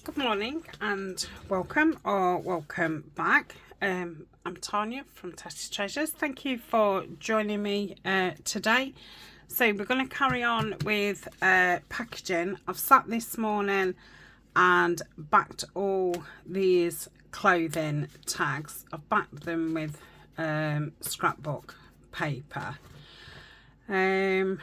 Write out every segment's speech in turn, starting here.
Good morning and welcome or welcome back. I'm Tania from Tatty Treasures. Thank you for joining me today. So we're going to carry on with packaging. I've sat this morning and backed all these clothing tags. I've backed them with scrapbook paper. I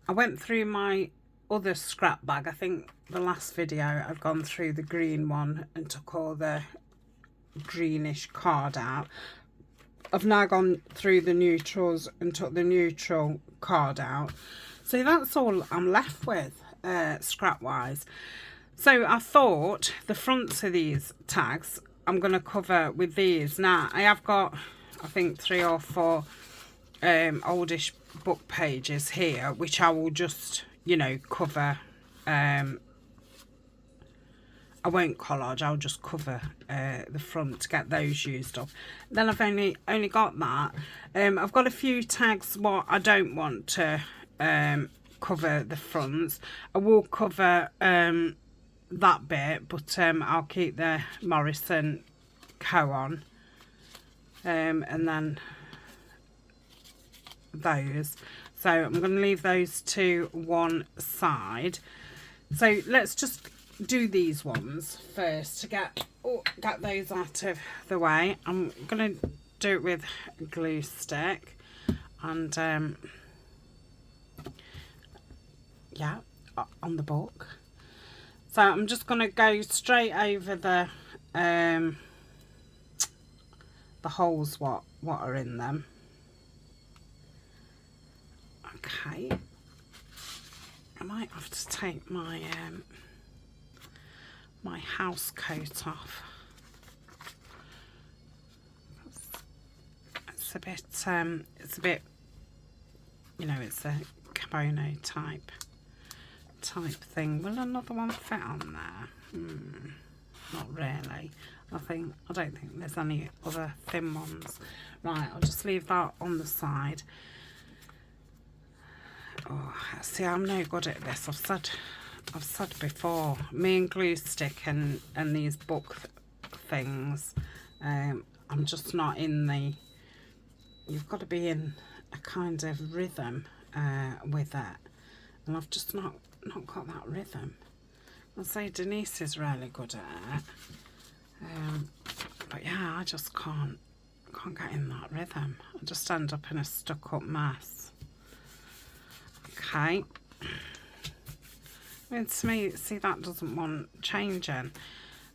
went through my other scrap bag. I think the last video I've gone through the green one and took all the greenish card out. I've now gone through the neutrals and took the neutral card out. So that's all I'm left with scrap wise. So I thought the fronts of these tags I'm going to cover with these. Now I have got, I think, 3 or 4 oldish book pages here, which I will just, you know, cover. I won't collage, I'll just cover the front to get those used up. Then I've only got that. I've got a few tags what I don't want to cover the fronts. I will cover that bit, but I'll keep the Morrison Co on, and then those. So I'm going to leave those to one side. So let's just do these ones first to get those out of the way. I'm going to do it with a glue stick and yeah, on the book. So I'm just going to go straight over the holes what are in them. Okay, I might have to take my my house coat off. It's a bit, you know, it's a kimono type thing. Will another one fit on there? Not really. I don't think there's any other thin ones. Right, I'll just leave that on the side. Oh, see, I'm no good at this. I've said before, me and glue stick and these book things, I'm just not in the, you've got to be in a kind of rhythm with it, and I've just not got that rhythm. I'll say Denise is really good at it, but yeah, I just can't get in that rhythm. I just end up in a stuck up mess. Okay, and to me, see, that doesn't want changing,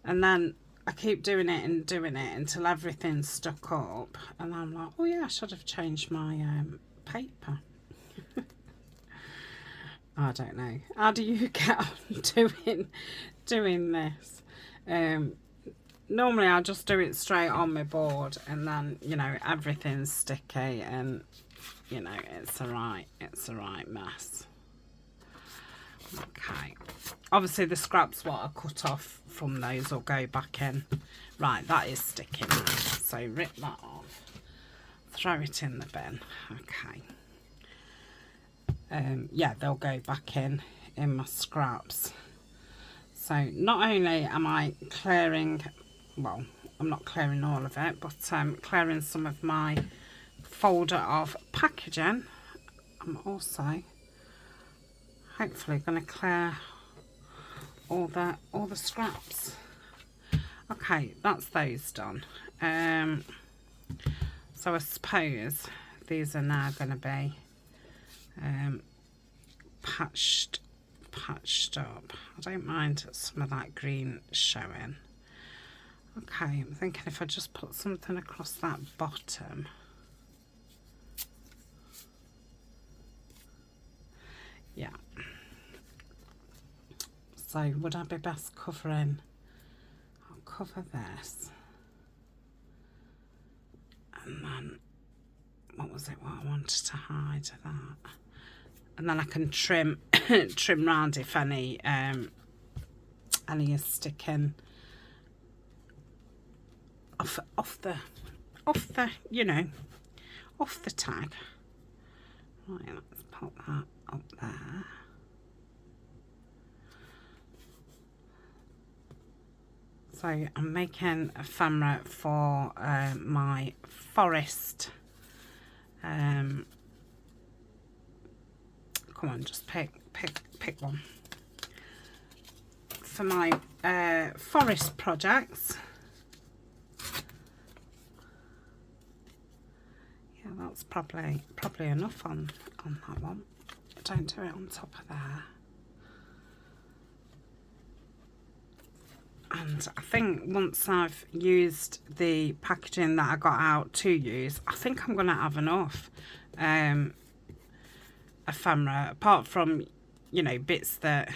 and then I keep doing it until everything's stuck up, and I'm like, oh yeah, I should have changed my paper. I don't know. How do you get on doing this? Normally I just do it straight on my board, and then, you know, everything's sticky, and you know, it's a right mess. Okay, obviously the scraps what I cut off from those will go back in. Right, that is sticky now, so rip that off, throw it in the bin. Okay, yeah, they'll go back in my scraps. So not only am I clearing, well, I'm not clearing all of it, but clearing some of my folder of packaging, I'm also hopefully going to clear all the scraps. Okay, that's those done. So I suppose these are now going to be patched up. I don't mind some of that green showing. Okay, I'm thinking if I just put something across that bottom. Yeah. So would I be best covering? I'll cover this. And then, what was it what I wanted to hide? That. And then I can trim round if any is sticking off the you know, off the tag. Right, let's pop that up there. So I'm making ephemera for my forest. Come on, just pick one. For my forest projects. Yeah, that's probably enough on that one. Don't do it on top of there. And I think once I've used the packaging that I got out to use, I think I'm going to have enough ephemera, apart from, you know, bits that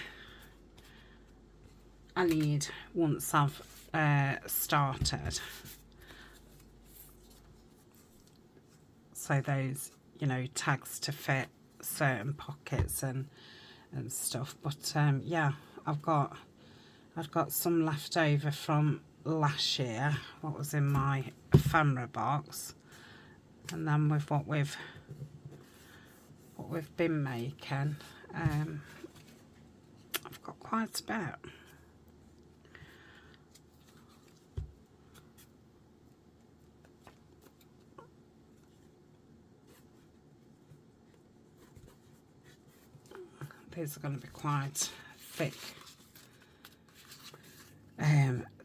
I need once I've started. So those, you know, tags to fit certain pockets and stuff. But yeah, I've got some left over from last year, what was in my ephemera box, and then with what we've been making, I've got quite a bit. These are going to be quite thick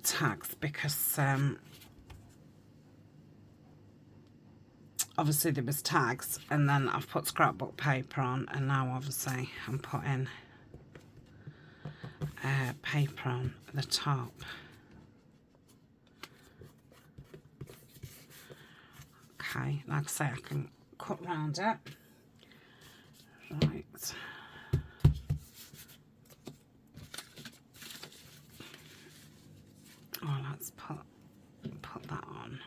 tags because obviously there was tags, and then I've put scrapbook paper on, and now obviously I'm putting paper on the top. Okay, like I say, I can cut round it. Right. Oh, let's put that on.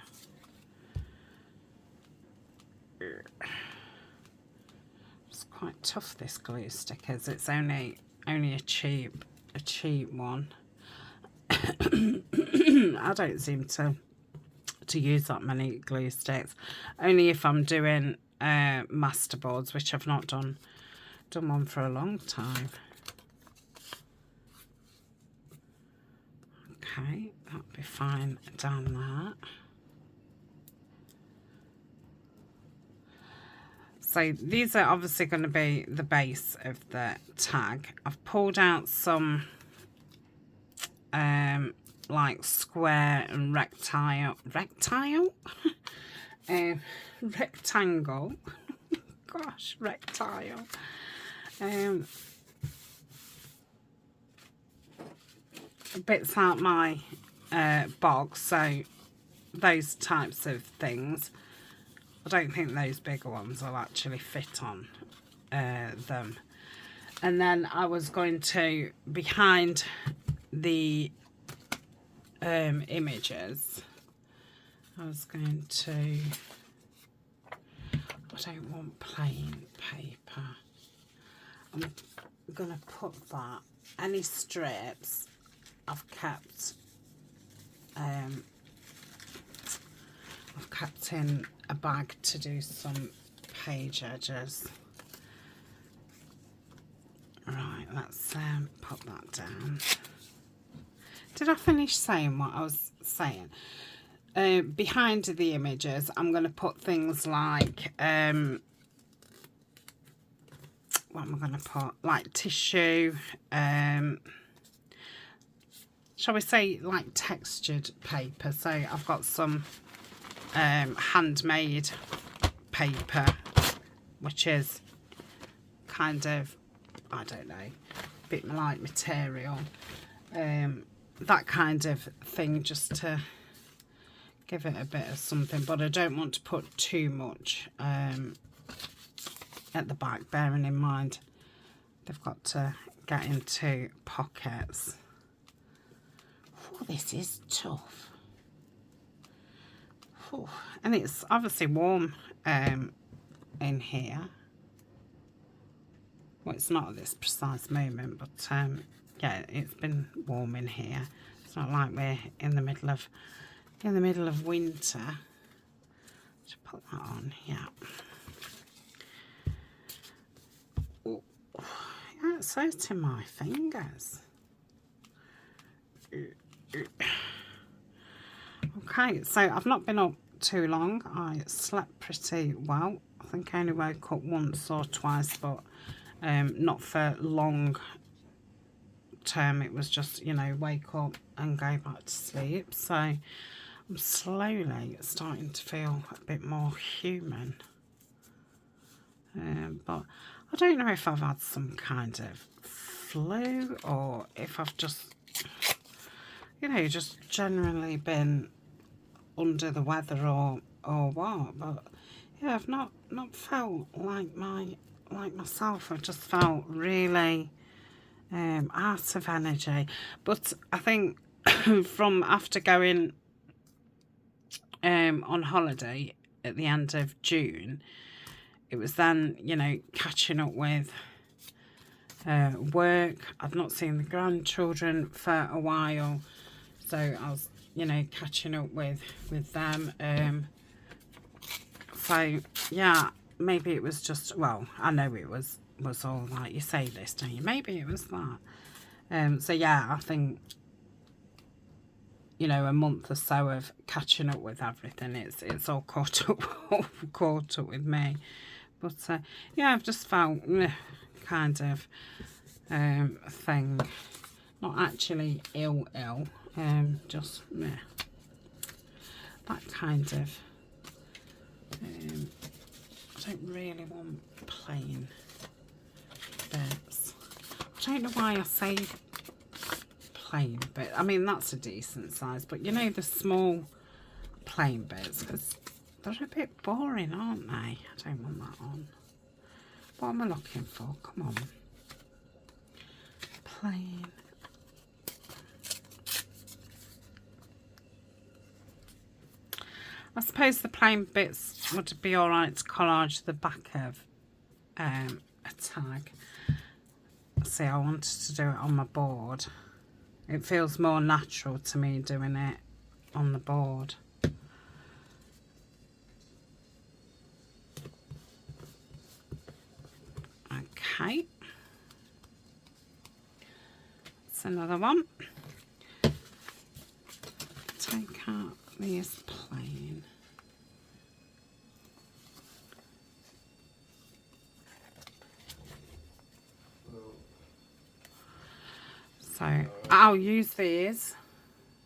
It's quite tough, this glue stick is. It's only a cheap one. I don't seem to use that many glue sticks. Only if I'm doing masterboards, which I've not done one for a long time. Okay, that'll be fine down there. So these are obviously going to be the base of the tag. I've pulled out some like square and rectangle. Gosh, rectangle. Bits out my box, so those types of things. I don't think those bigger ones will actually fit on them. And then I was going to, behind the images, I was going to, I don't want plain paper. I'm going to put that, any strips I've kept in a bag to do some page edges. Right, let's put that down. Did I finish saying what I was saying? Behind the images, I'm going to put things like, what am I going to put? Like tissue, shall we say like textured paper. So I've got some handmade paper, which is kind of, I don't know, a bit like material, that kind of thing, just to give it a bit of something. But I don't want to put too much at the back, bearing in mind they've got to get into pockets. Oh, this is tough. Oh, and it's obviously warm in here. Well, it's not at this precise moment, but yeah, it's been warm in here. It's not like we're in the middle of winter. Just put that on, yeah. Oh, yeah, it's hurting my fingers. Okay, so I've not been up too long. I slept pretty well. I think I only woke up once or twice, but not for long term. It was just, you know, wake up and go back to sleep. So I'm slowly starting to feel a bit more human. But I don't know if I've had some kind of flu or if I've just, you know, just generally been under the weather or what. But yeah, I've not felt like myself. I've just felt really out of energy. But I think from after going on holiday at the end of June, it was then, you know, catching up with work. I've not seen the grandchildren for a while, so I was, you know, catching up with them. So yeah, maybe it was just, well, I know it was all like, you say this, don't you? Maybe it was that. So yeah, I think, you know, a month or so of catching up with everything, it's all caught up with me. But yeah, I've just felt kind of thing, not actually ill, just that kind of. I don't really want plain bits. I don't know why I say plain, but I mean that's a decent size. But you know, the small plain bits, because they're a bit boring, aren't they? I don't want that on. What am I looking for? Come on. Plain. I suppose the plain bits would be alright to collage the back of a tag. See, I wanted to do it on my board. It feels more natural to me doing it on the board. Okay. That's another one. Take out these plain. So I'll use these.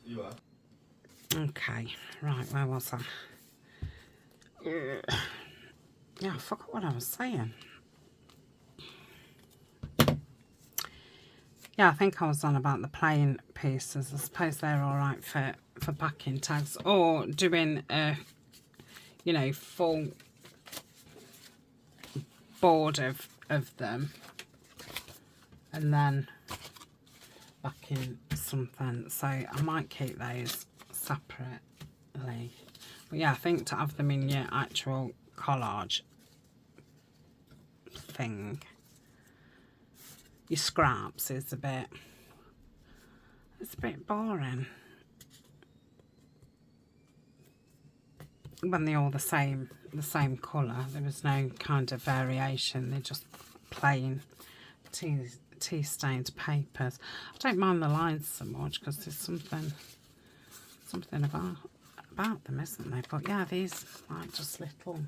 You are. Okay, right, where was I? Yeah, I forgot what I was saying. Yeah, I think I was on about the plain pieces. I suppose they're all right for backing tags, or doing a, you know, full board of them, and then backing something. So I might keep those separately. But yeah, I think to have them in your actual collage thing, your scraps is a bit, it's a bit boring when they're all the same colour. There was no kind of variation. They're just plain tea stained papers. I don't mind the lines so much because there's something about them, isn't there? But yeah, these like just little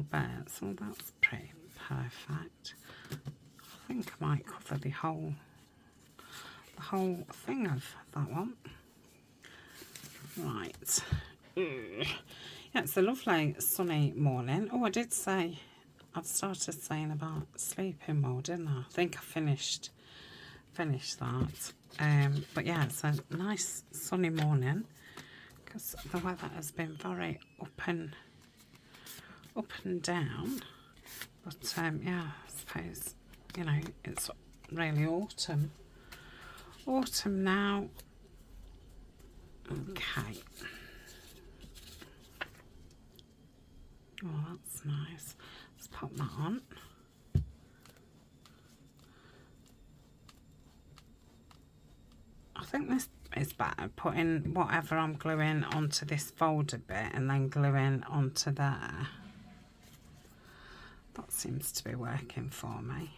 bits. Oh, that's pretty perfect. I think I might cover the whole thing of that one. Right. Yeah, it's a lovely sunny morning. Oh, I did say, I've started saying about sleeping more, didn't I? I think I finished that. But yeah, it's a nice sunny morning because the weather has been very up and down. But yeah, I suppose, you know, it's really autumn now. Okay. Oh, that's nice. Let's pop that on. I think this is better, putting whatever I'm gluing onto this folder bit and then gluing onto there. That seems to be working for me.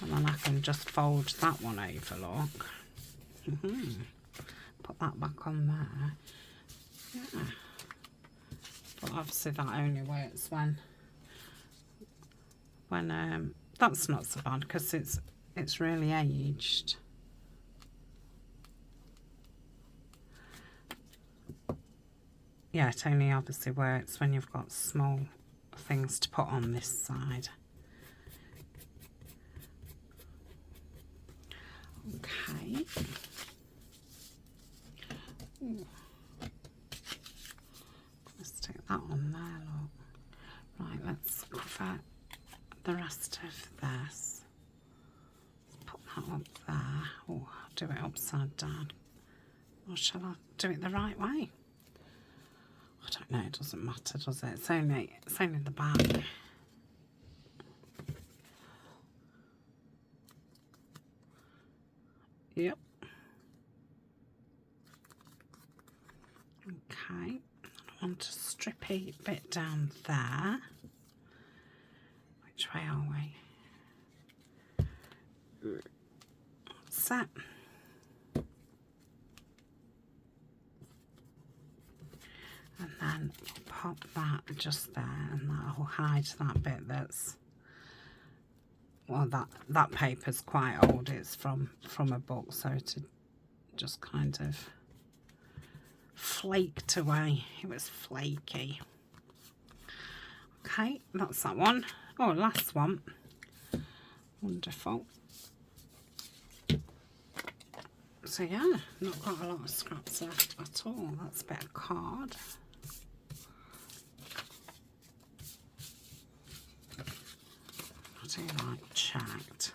And then I can just fold that one over, look. Put that back on there. Yeah. But obviously that only works when that's not so bad because it's really aged. Yeah, it only obviously works when you've got small things to put on this side. Okay. Ooh. Let's take that on there, look. Right, let's cover the rest of this. Let's put that up there. Oh, I'll do it upside down. Or shall I do it the right way? I don't know, it doesn't matter, does it? It's only the back. Yep. Okay. I want a strippy bit down there. Which way are we? Set. And then pop that just there, and that'll hide that bit that's, well, that paper's quite old. It's from a book, so to just kind of flaked away. It was flaky. Okay, that's that one. Oh, last one. Wonderful. So yeah, not got a lot of scraps left at all. That's a bit of card. I do like checked.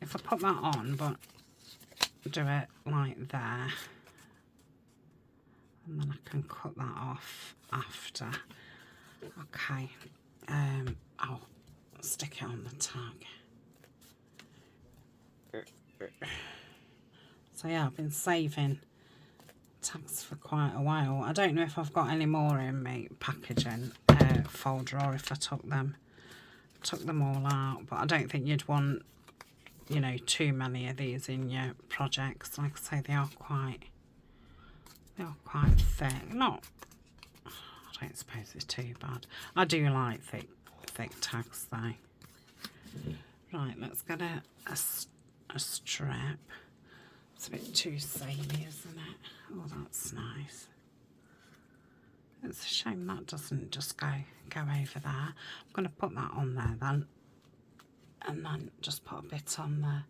If I put that on, but do it like there, and then I can cut that off after. Okay, I'll stick it on the tag. So yeah, I've been saving tags for quite a while. I don't know if I've got any more in my packaging folder, or if I took them all out, but I don't think you'd want, you know, too many of these in your projects. Like I say, they are quite thick. Not, I don't suppose it's too bad. I do like thick tags though. Right, let's get a strip. It's a bit too samey, isn't it? Oh, that's nice. It's a shame that doesn't just go over there. I'm going to put that on there then, and then just put a bit on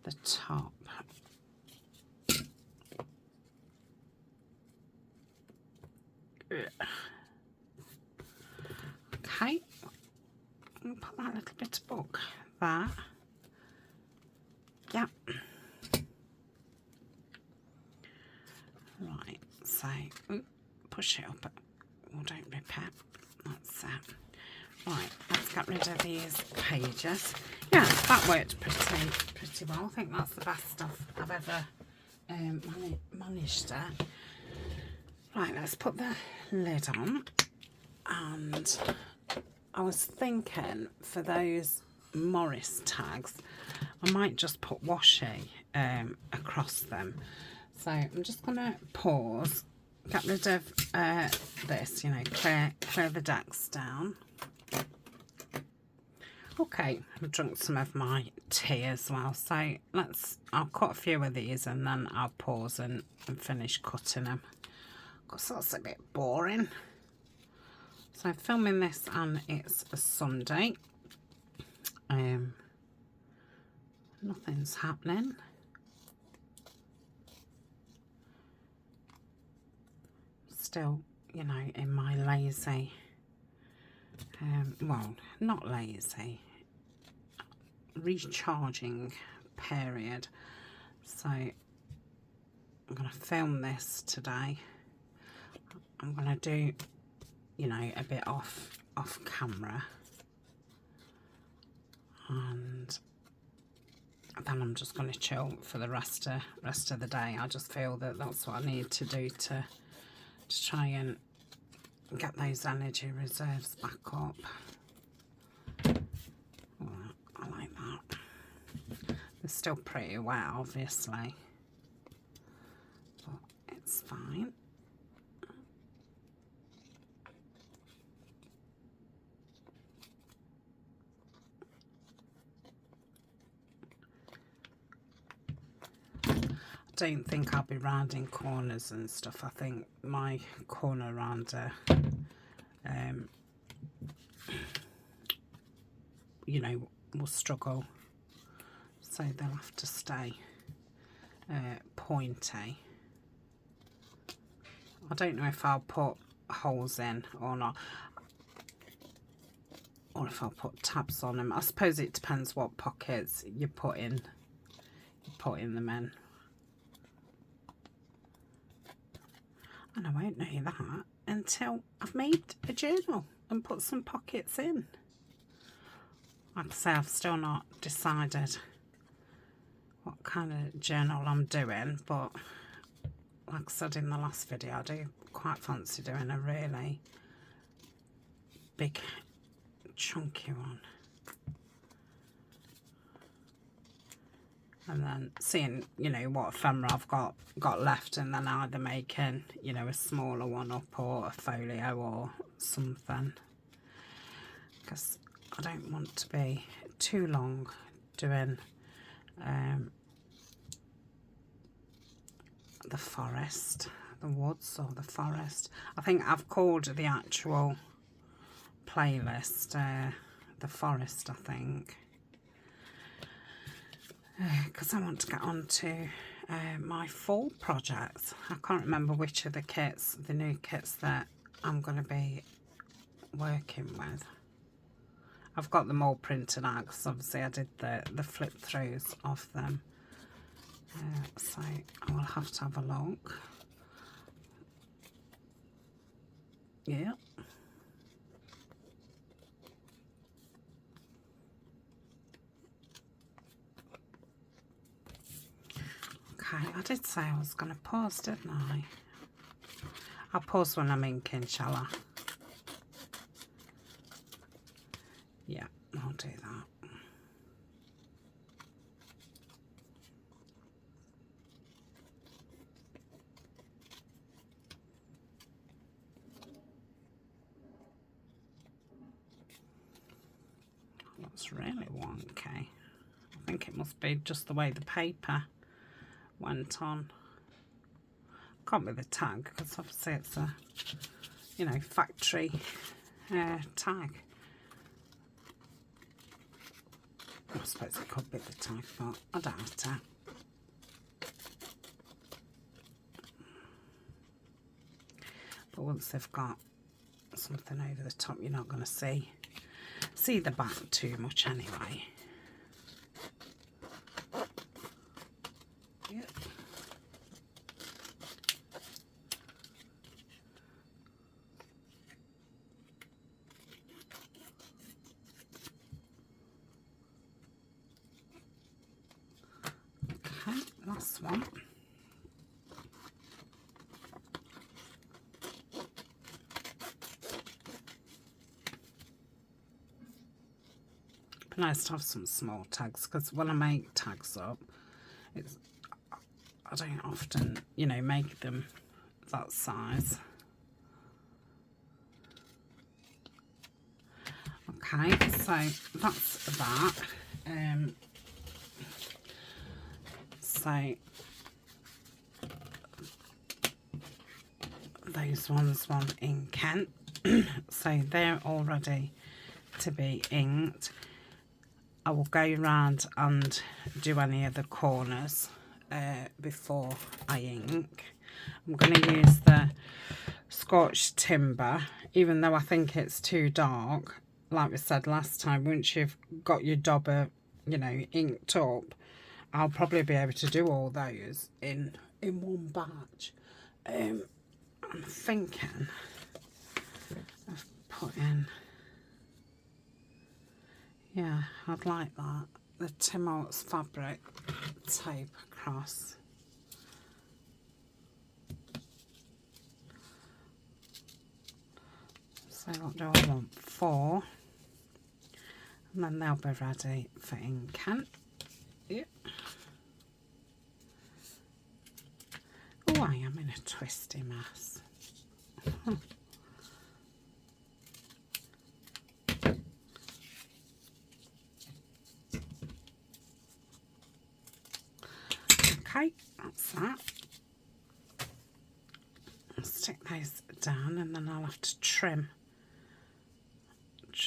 the top. Okay, I'll put that little bit of book there. Yep. Right, so push it up. Oh, don't rip it. That's it. Right, let's get rid of these pages. Yeah, that worked pretty well. I think that's the best stuff I've ever managed it. Right, let's put the lid on. And I was thinking for those Morris tags, I might just put washi across them. So I'm just going to pause, get rid of this, you know, clear the decks down. Okay, I've drunk some of my tea as well, so I'll cut a few of these and then I'll pause and finish cutting them, because that's a bit boring. So I'm filming this and it's a Sunday. Nothing's happening. Still, you know, in my lazy, well, not lazy, recharging period. So I'm going to film this today. I'm going to do, you know, a bit off camera, and then I'm just going to chill for the rest of the day. I just feel that that's what I need to do to try and get those energy reserves back up. Oh, I like that. It's still pretty wet, obviously, but it's fine. I don't think I'll be rounding corners and stuff. I think my corner rounder, you know, will struggle, so they'll have to stay pointy. I don't know if I'll put holes in or not, or if I'll put tabs on them. I suppose it depends what pockets you're putting them in. And I won't know that until I've made a journal and put some pockets in. Like I say, I've still not decided what kind of journal I'm doing, but like I said in the last video, I do quite fancy doing a really big chunky one. And then seeing, you know, what ephemera I've got left, and then either making, you know, a smaller one up or a folio or something. Because I don't want to be too long doing the forest, the woods or the forest. I think I've called the actual playlist the forest, I think. Because I want to get on to my fall projects. I can't remember which of the kits, the new kits that I'm going to be working with. I've got them all printed out because obviously I did the flip throughs of them. So I will have to have a look. Yeah. Okay, I did say I was going to pause, didn't I? I'll pause when I'm inking, shall I? Yeah, I'll do that. That's really wonky. I think it must be just the way the paper went on. Can't be the tag, because obviously it's a, you know, factory tag. I suppose it could be the tag, but I doubt it. But once they've got something over the top, you're not going to see the back too much anyway. Yep. Okay, last one. Nice to have some small tags, because when I make tags up, I don't often, you know, make them that size. Okay, so that's that. So those ones want in Kent, so they're all ready to be inked. I will go round and do any of the corners before I ink. I'm going to use the Scotch Timber, even though I think it's too dark. Like we said last time, once you've got your dauber, you know, inked up, I'll probably be able to do all those in one batch. I'm thinking of putting, yeah, I'd like that, the Tim Holtz fabric tape across. So what do I want? 4, and then they'll be ready for inking. Yeah. Oh, I am in a twisty mess. Okay, that's that. I'll stick those down and then I'll have to trim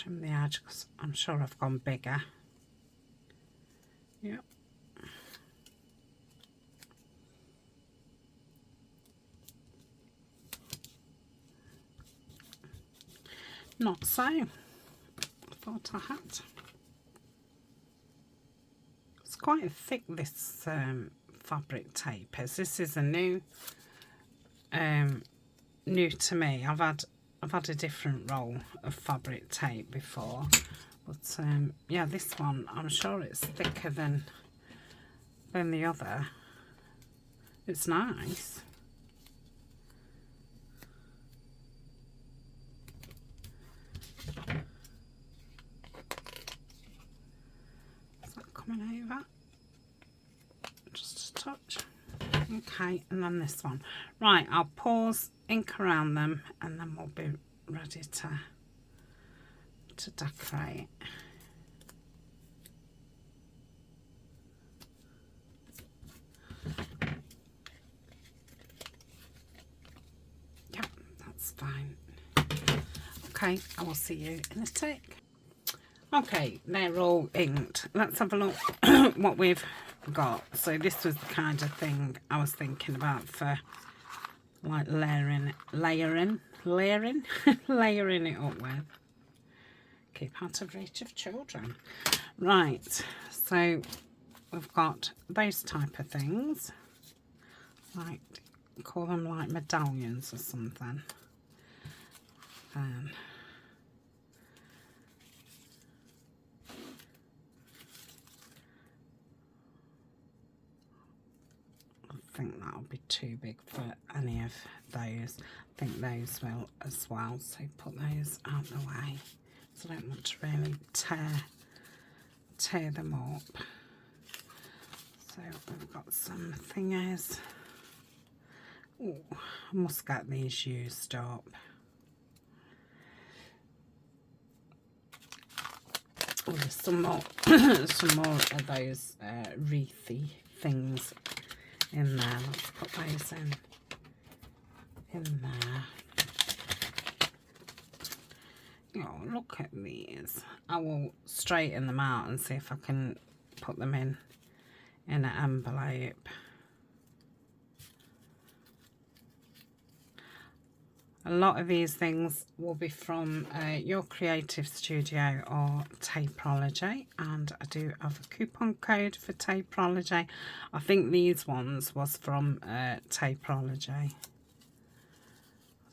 the edge because I'm sure I've gone bigger. Yep. Not so. I thought I had. It's quite thick, this fabric tape is. This is a new to me. I've had a different roll of fabric tape before, but yeah, this one I'm sure it's thicker than the other. It's nice. Is that coming over? Just a touch. Okay, and then this one. Right, I'll pause, ink around them, and then we'll be ready to decorate. Yep, that's fine. Okay, I will see you in a tick. Okay, they're all inked. Let's have a look what we've got. So this was the kind of thing I was thinking about for like layering it up with. Keep out of reach of children. Right, so we've got those type of things, like call them like medallions or something. I think that'll be too big for any of those. I think those will as well, so put those out the way. So I don't want to really tear them up. So we've got some thingies. Oh, I must get these used up. Oh, there's some more some more of those wreathy things in there. Let's put those in there. Oh, look at these. I will straighten them out and see if I can put them in an envelope. A lot of these things will be from Your Creative Studio or Tapeology, and I do have a coupon code for Tapeology. I think these ones was from Tapeology. I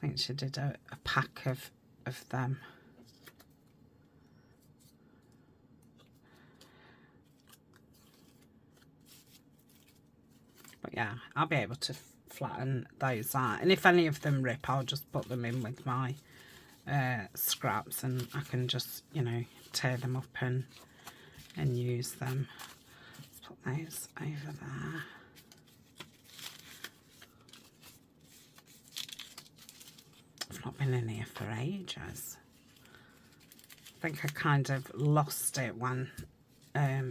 think she did a pack of them. But yeah, I'll be able to flatten those out, and if any of them rip, I'll just put them in with my scraps, and I can just, you know, tear them up and use them. Let's put those over there. I've not been in here for ages. I think I kind of lost it when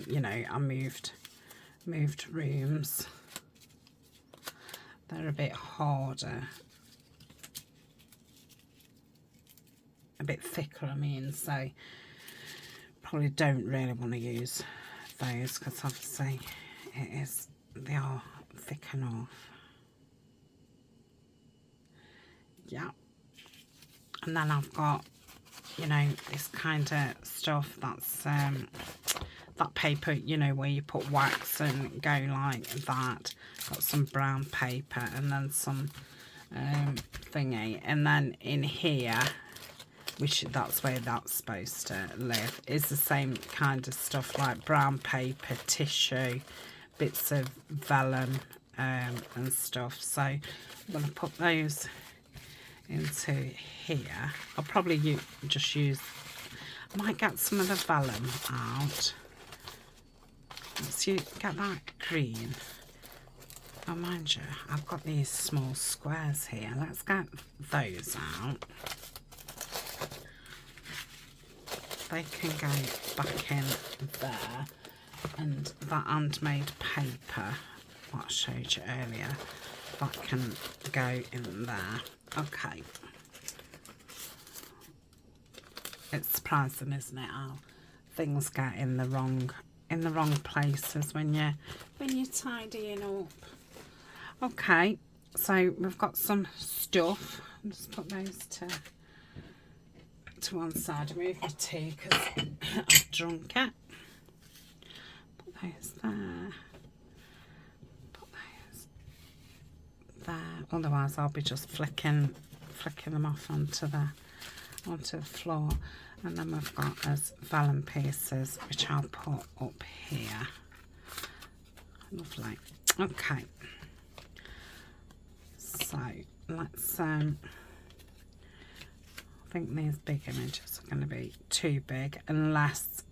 you know, I moved rooms. They're a bit harder, a bit thicker, I mean, so probably don't really want to use those because obviously they are thick enough. Yeah, and then I've got, you know, this kind of stuff that's that paper, you know, where you put wax and go like that. Got some brown paper and then some thingy, and then in here, which that's where that's supposed to live, is the same kind of stuff, like brown paper, tissue, bits of vellum and stuff. So I'm going to put those into here. I'll probably just use, I might get some of the vellum out. Once you get that green, oh mind you, I've got these small squares here. Let's get those out. They can go back in there, and that handmade paper, what I showed you earlier, that can go in there. Okay. It's surprising, isn't it, how things get in the wrong places when you're tidying up. Okay, so we've got some stuff. I'll just put those to one side. Move my tea because I've drunk it. Put those there. Put those there. Otherwise, I'll be just flicking them off onto the floor. And then we've got as vellum pieces, which I'll put up here. Lovely. Okay. So let's I think these big images are going to be too big, unless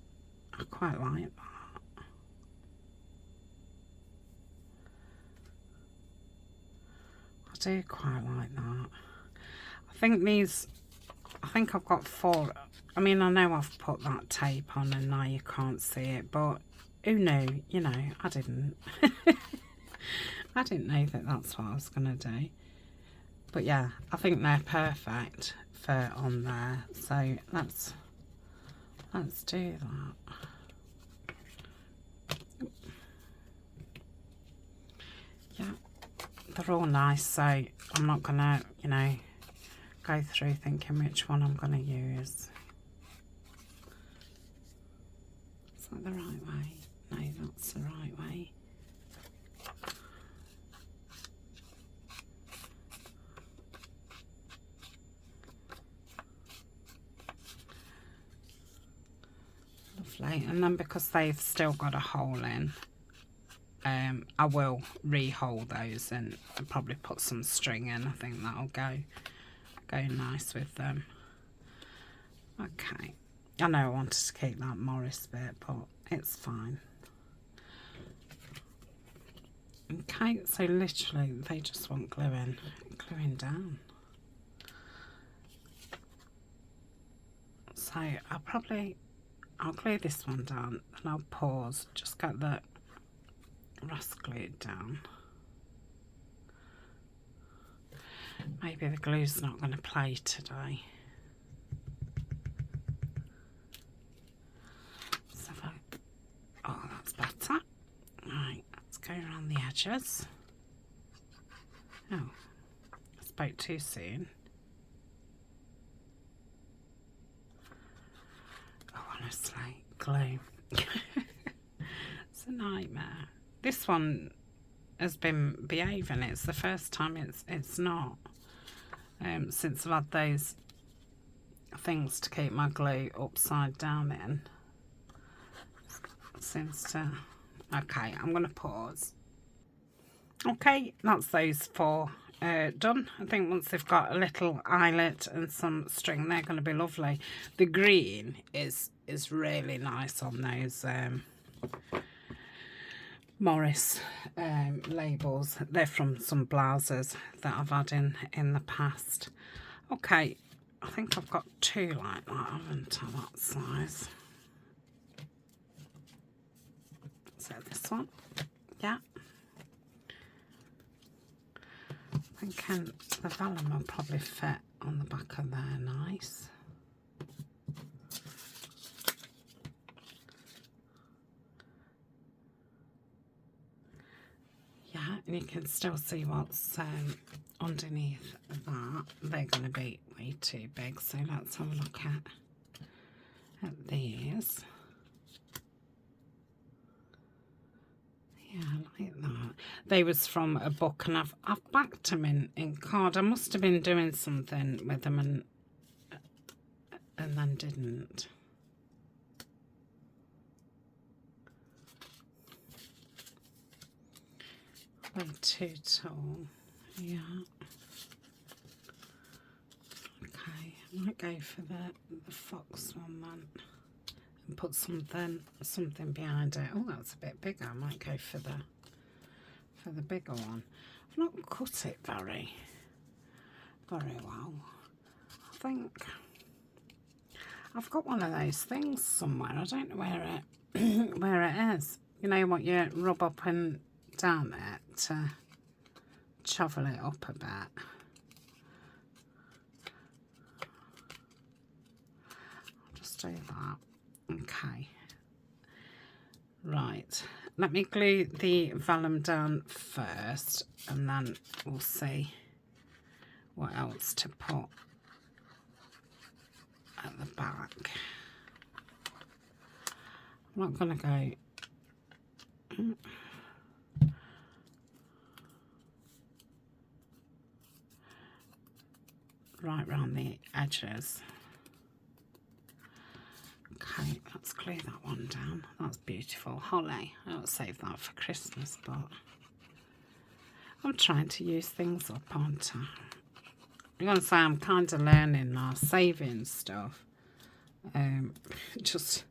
I quite like that. I do quite like that. I think I've got 4. I mean, I know I've put that tape on and now you can't see it, but who knew? You know, I didn't. I didn't know that that's what I was going to do. But yeah, I think they're perfect for on there. So let's do that. Yeah, they're all nice, so I'm not going to, you know, go through thinking which one I'm going to use. Is that the right way? No, that's the right way. Lovely. And then because they've still got a hole in, I will re-hole those and probably put some string in. I think that'll go nice with them. Okay. I know I wanted to keep that Morris bit, but it's fine. Okay, so literally they just want gluing down. So I'll glue this one down and I'll pause, just get the rest glued down. Maybe the glue's not going to play today. So oh, that's better. Right, let's go around the edges. Oh, I spoke too soon. Oh, honestly, glue. It's a nightmare. This one has been behaving. It's the first time it's not. Since I've had those things to keep my glue upside down in. Seems to... Okay, I'm going to pause. Okay, that's those 4 done. I think once they've got a little eyelet and some string, they're going to be lovely. The green is really nice on those Morris labels. They're from some blouses that I've had in the past. Okay, I think I've got 2 like that, haven't I, that size? So this one, yeah. I think the vellum will probably fit on the back of there nice. Yeah, and you can still see what's underneath that. They're going to be way too big, so let's have a look at these. Yeah, I like that. They was from a book, and I've backed them in card. I must have been doing something with them and then didn't. Way too tall. Yeah. Okay, I might go for the fox one then. and put something behind it. Oh, that's a bit bigger. I might go for the bigger one. I've not cut it very well. I think I've got one of those things somewhere. I don't know where it is. You know what you rub up and down it to shovel it up a bit. I'll just do that. Okay. Right. Let me glue the vellum down first, and then we'll see what else to put at the back. I'm not going to go right round the edges. Okay, let's glue that one down. That's beautiful. Holly. I'll save that for Christmas, but I'm trying to use things up, aren't I? I'm going to say I'm kind of learning now, saving stuff. Just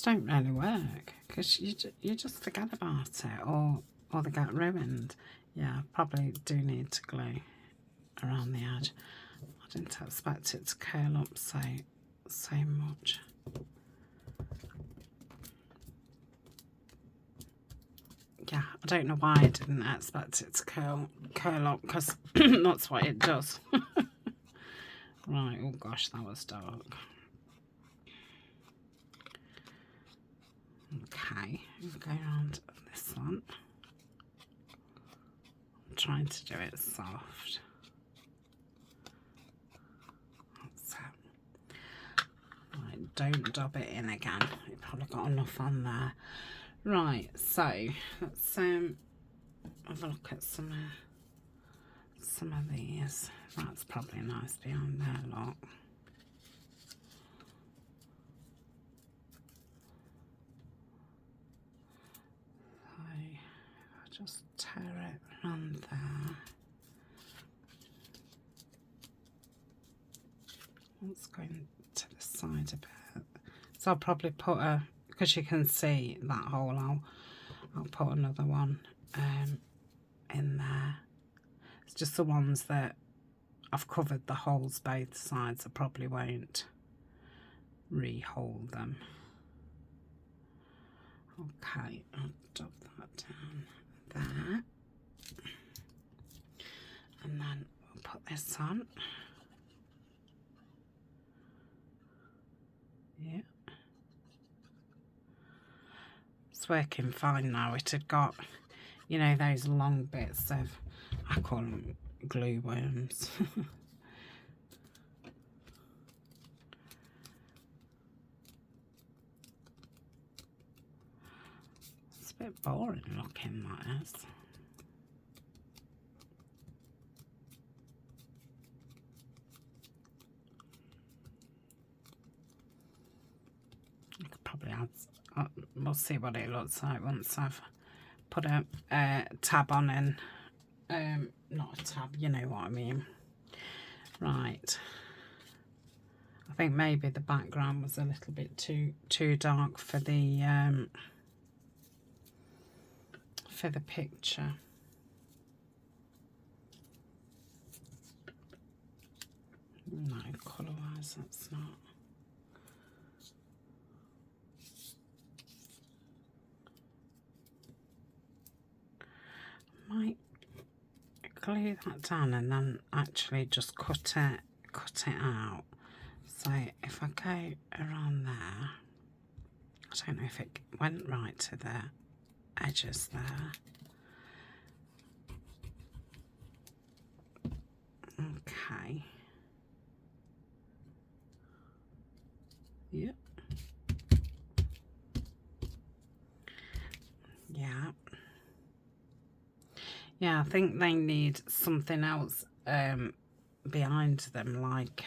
don't really work, because you just forget about it, or they get ruined. Yeah, probably do need to glue around the edge. I didn't expect it to curl up so much. Yeah, I don't know why I didn't expect it to curl up, because that's what it does. Right, oh gosh, that was dark. Okay, go around this one. I'm trying to do it soft. That's it. Right, don't dab it in again. You've probably got enough on there. Right, so let's have a look at some of these. That's probably nice behind there, look. So I'll just tear it around there. Let's go to the side a bit. So I'll probably put because you can see that hole, I'll put another one in there. It's just the ones that I've covered the holes both sides. I probably won't re-hole them. Okay, I'll dab that down there. And then we'll put this on. Yeah. It's working fine now. It had got, you know, those long bits of, I call them glue worms. It's a bit boring looking, that is. I could probably add, we'll see what it looks like once I've put a tab on, and not a tab, you know what I mean. Right, I think maybe the background was a little bit too dark for the picture. No, colour wise that's not. Might glue that down and then actually just cut it out. So if I go around there, I don't know if it went right to the edges there. Okay. Yep. Yeah. Yeah, I think they need something else behind them, like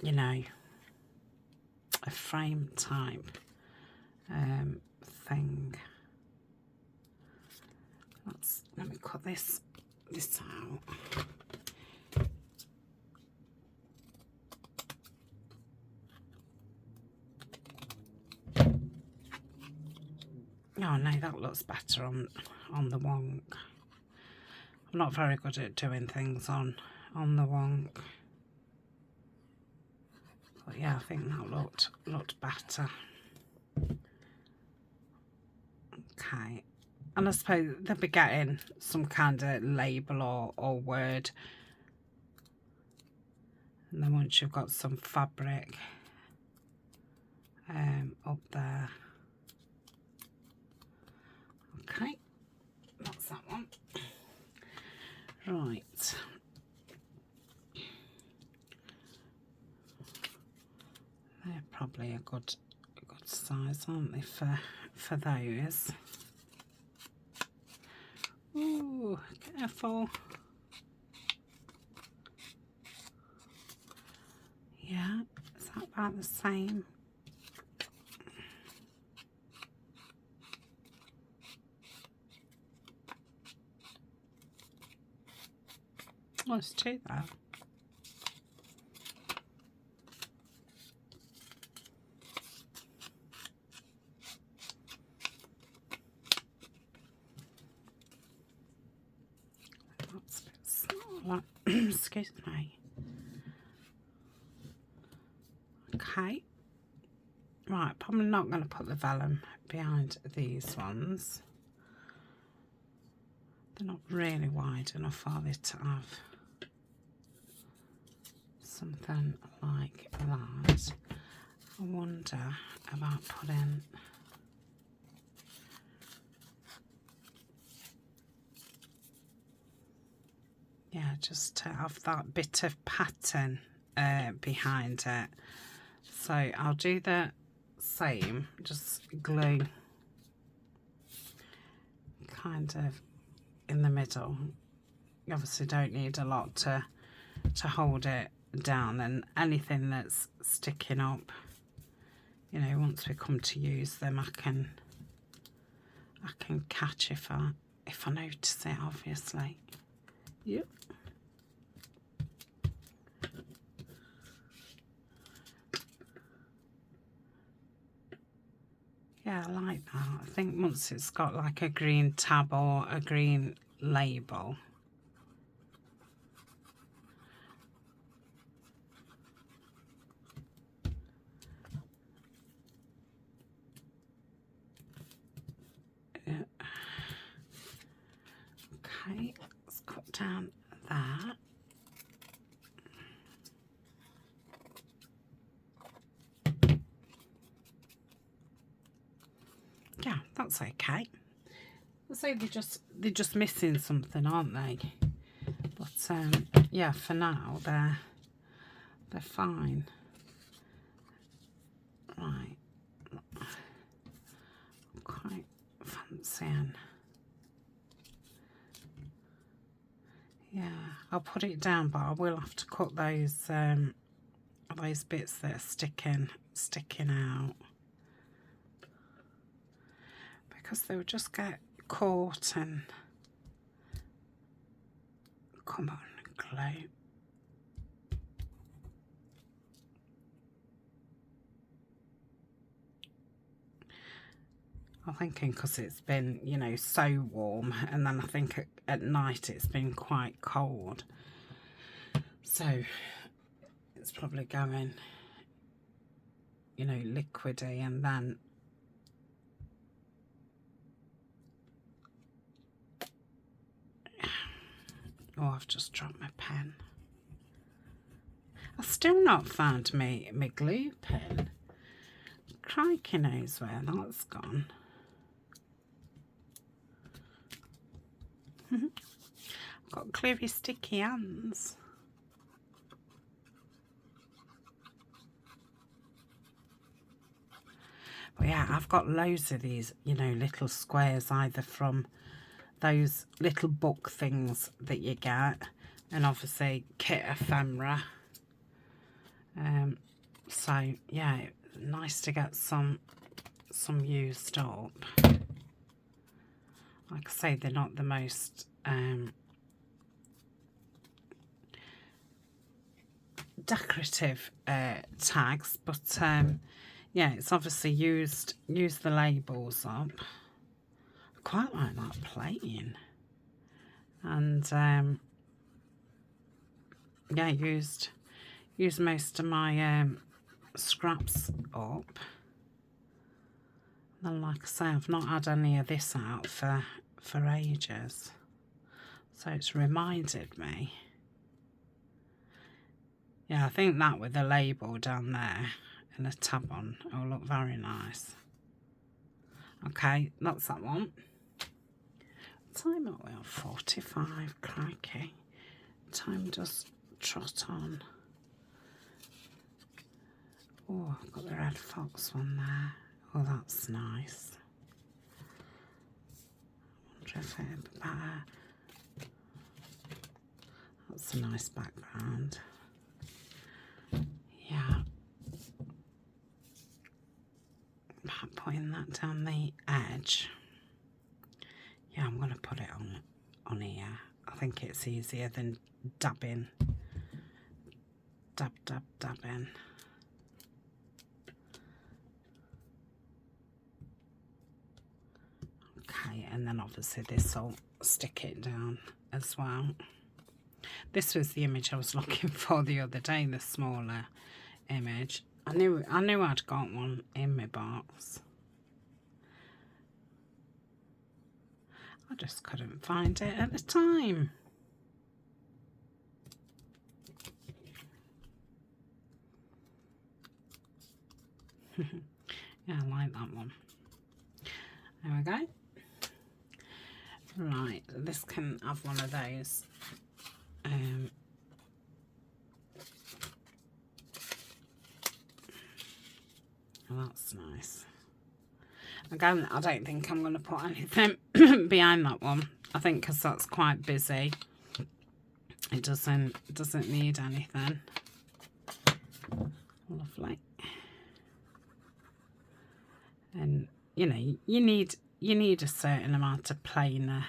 you know, a frame type thing. Let me cut this out. Oh no, that looks better on the wonk. I'm not very good at doing things on the wonk. But yeah, I think that looked better. Okay. And I suppose they'll be getting some kind of label or word. And then once you've got some fabric up there. Okay, that's that one. Right. They're probably a good size, aren't they, for those? Ooh, careful. Yeah, is that about the same? Oh, it's two there. That's a bit smaller. Excuse me. Okay. Right, probably not going to put the vellum behind these ones. They're not really wide enough, are they, to have something like that. I wonder about putting just to have that bit of pattern behind it. So I'll do the same, just glue kind of in the middle. You obviously don't need a lot to hold it down, and anything that's sticking up, you know, once we come to use them, I can catch if I notice it, obviously. Yep. Yeah, I like that. I think once it's got like a green tab or a green label, yeah. Okay, let's cut down that. Yeah, that's okay. So they're just missing something, aren't they? But yeah, for now they're fine. Right, quite fancying. Yeah, I'll put it down, but I will have to cut those bits that are sticking out, because they would just get caught and come on, glue. I'm thinking because it's been, you know, so warm, and then I think at night it's been quite cold, so it's probably going, you know, liquidy, and then oh, I've just dropped my pen. I've still not found my glue pen. Crikey knows where that's gone. I've got cleary sticky hands. But yeah, I've got loads of these, you know, little squares, either from those little book things that you get, and obviously kit ephemera. So yeah, nice to get some used up. Like I say, they're not the most decorative tags, but yeah, it's obviously used the labels up. quite like that plain. And yeah, used most of my scraps up. And like I say, I've not had any of this out for ages, so it's reminded me. Yeah, I think that with the label down there and a tab on will look very nice. Okay, that's that one. Time up, we are 45, crikey. Time does trot on. Oh, I've got the red fox one there. Oh, that's nice. I wonder if it'd be better. That's a nice background. Yeah. Putting that down the edge. Yeah, I'm going to put it on here. I think it's easier than dabbing. Dab, dab, dabbing. Okay, and then obviously this will stick it down as well. This was the image I was looking for the other day, the smaller image. I knew I'd got one in my box. I just couldn't find it at the time. Yeah, I like that one. There we go. Right, this can have one of those. Oh, that's nice. Again, I don't think I'm going to put anything behind that one. I think because that's quite busy. It doesn't need anything. Lovely. And you know, you need a certain amount of plainer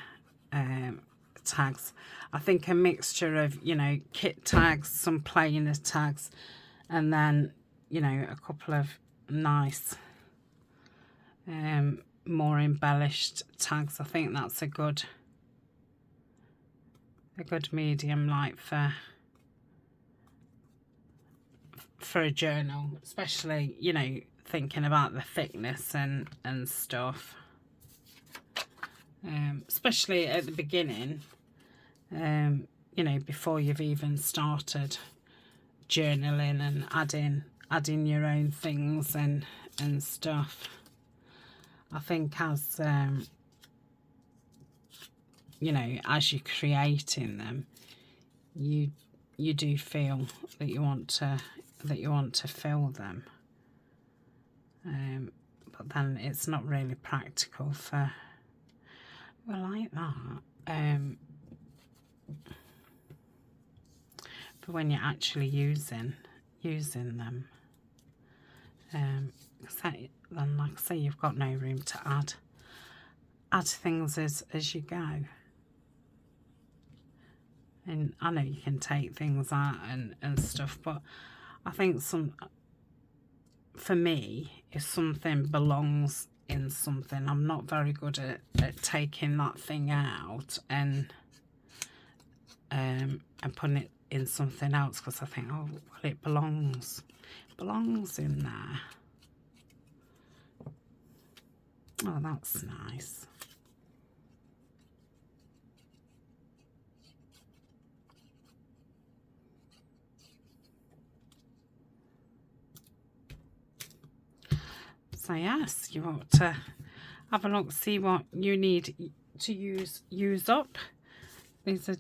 tags. I think a mixture of, you know, kit tags, some plainer tags, and then, you know, a couple of nice more embellished tags. I think that's a good medium light for a journal, especially, you know, thinking about the thickness and stuff, especially at the beginning, you know, before you've even started journaling and adding your own things and stuff. I think as you know, as you're creating them, you do feel that you want to fill them, but then it's not really practical for, well, like that, for when you're actually using them. Then, like I say, you've got no room to add things as you go. And I know you can take things out and stuff, but I think for me, if something belongs in something, I'm not very good at taking that thing out and putting it in something else, because I think, oh, well, it belongs in there. Oh, that's nice. So yes, you want to have a look, see what you need to use up. These are,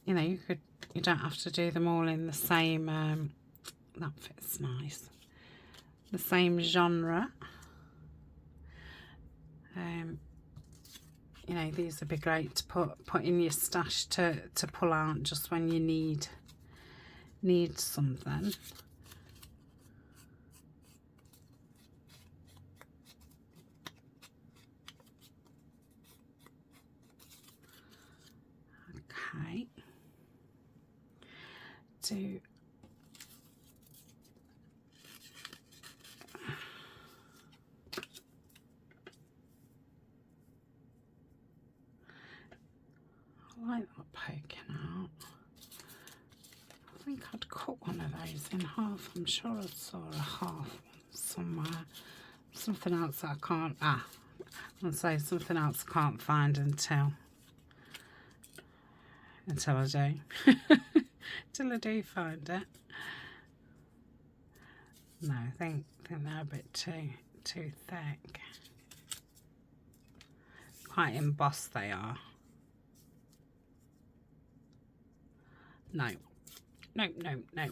you know, you don't have to do them all in the same, that fits nice, the same genre. You know, these would be great to put in your stash to pull out just when you need something. Okay. I like that poking out. I think I'd cut one of those in half. I'm sure I saw a half somewhere. Something else I can't, I'll say something else I can't find until I do. Till I do find it. No, I think they're a bit too thick. Quite embossed they are. No. No, no, no.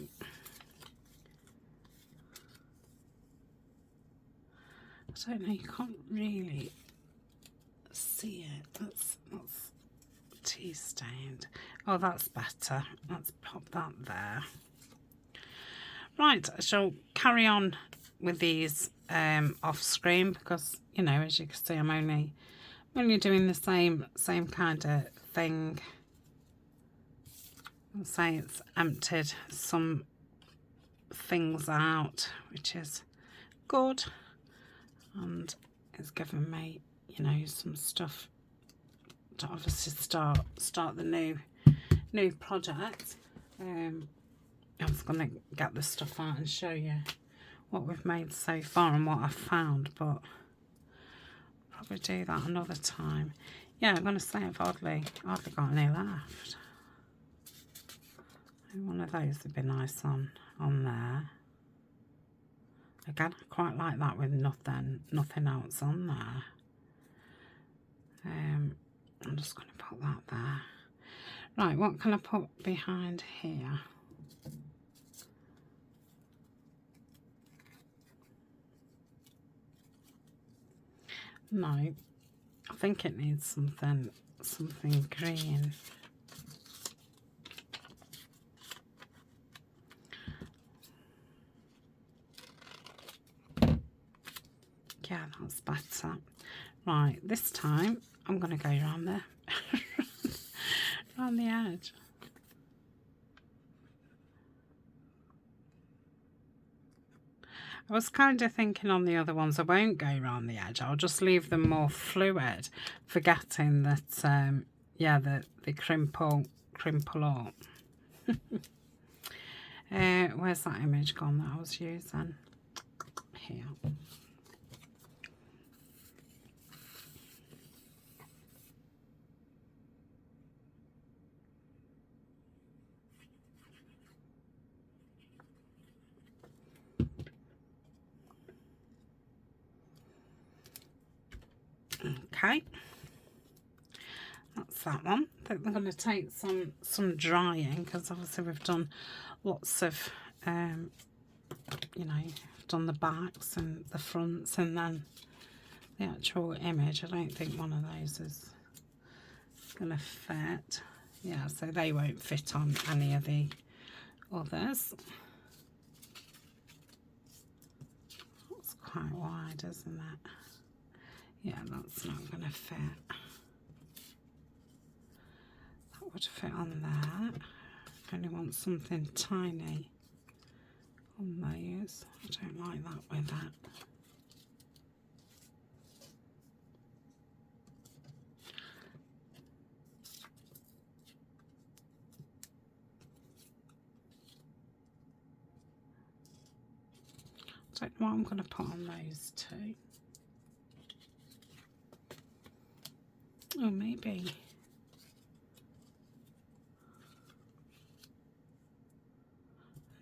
I don't know, you can't really see it. That's tea stained. Oh, that's better. Let's pop that there. Right, I shall carry on with these off screen because, you know, as you can see, I'm only doing the same kind of thing. I'll say it's emptied some things out, which is good, and it's given me, you know, some stuff to obviously start the new project. I was going to get the stuff out and show you what we've made so far and what I've found, but probably do that another time. Yeah, I'm going to say I've hardly got any left. One of those would be nice on there. Again, I quite like that with nothing else on there. I'm just going to put that there. Right, what can I put behind here? No, I think it needs something green. Yeah, that's better. Right, this time I'm going to go around there, around the edge. I was kind of thinking on the other ones I won't go around the edge. I'll just leave them more fluid, forgetting that yeah, they crimple up. Where's that image gone that I was using? Here. Okay, that's that one. I think we're going to take some drying because obviously we've done lots of you know, done the backs and the fronts and then the actual image. I don't think one of those is going to fit. Yeah, so they won't fit on any of the others. It's quite wide, isn't it? Yeah, that's not going to fit. That would fit on there. I only want something tiny on those. I don't like that with that. I don't know what I'm going to put on those two. Oh, maybe.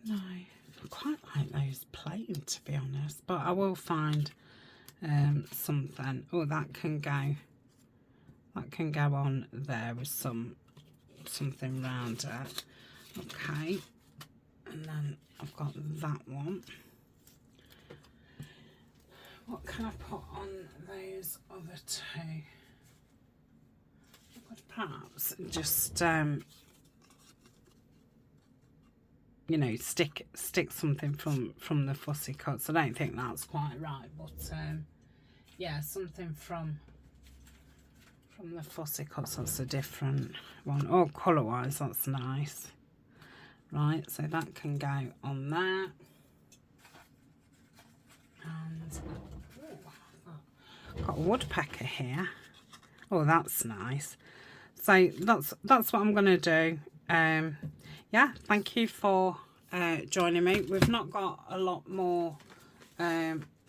No, I quite like those plain, to be honest, but I will find something. Oh, that can go on there with something round it. Okay, and then I've got that one. What can I put on those other two? I could perhaps just you know, stick something from the fussy cuts. I don't think that's quite right, but yeah, something from the fussy cuts. That's a different one. Oh, colour wise, that's nice. Right, so that can go on there. And oh, I've got a woodpecker here. Oh, that's nice. So that's what I'm going to do. Yeah, thank you for joining me. We've not got a lot more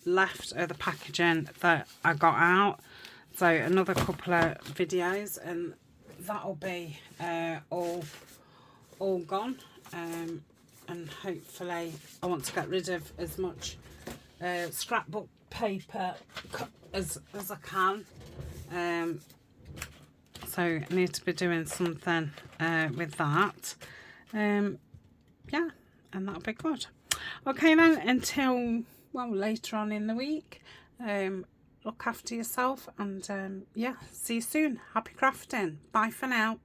left of the packaging that I got out, so another couple of videos and that'll be all gone. And hopefully I want to get rid of as much scrapbook paper as I can. So I need to be doing something with that. Yeah, and that'll be good. Okay then, until, well, later on in the week, look after yourself, and yeah, see you soon. Happy crafting. Bye for now.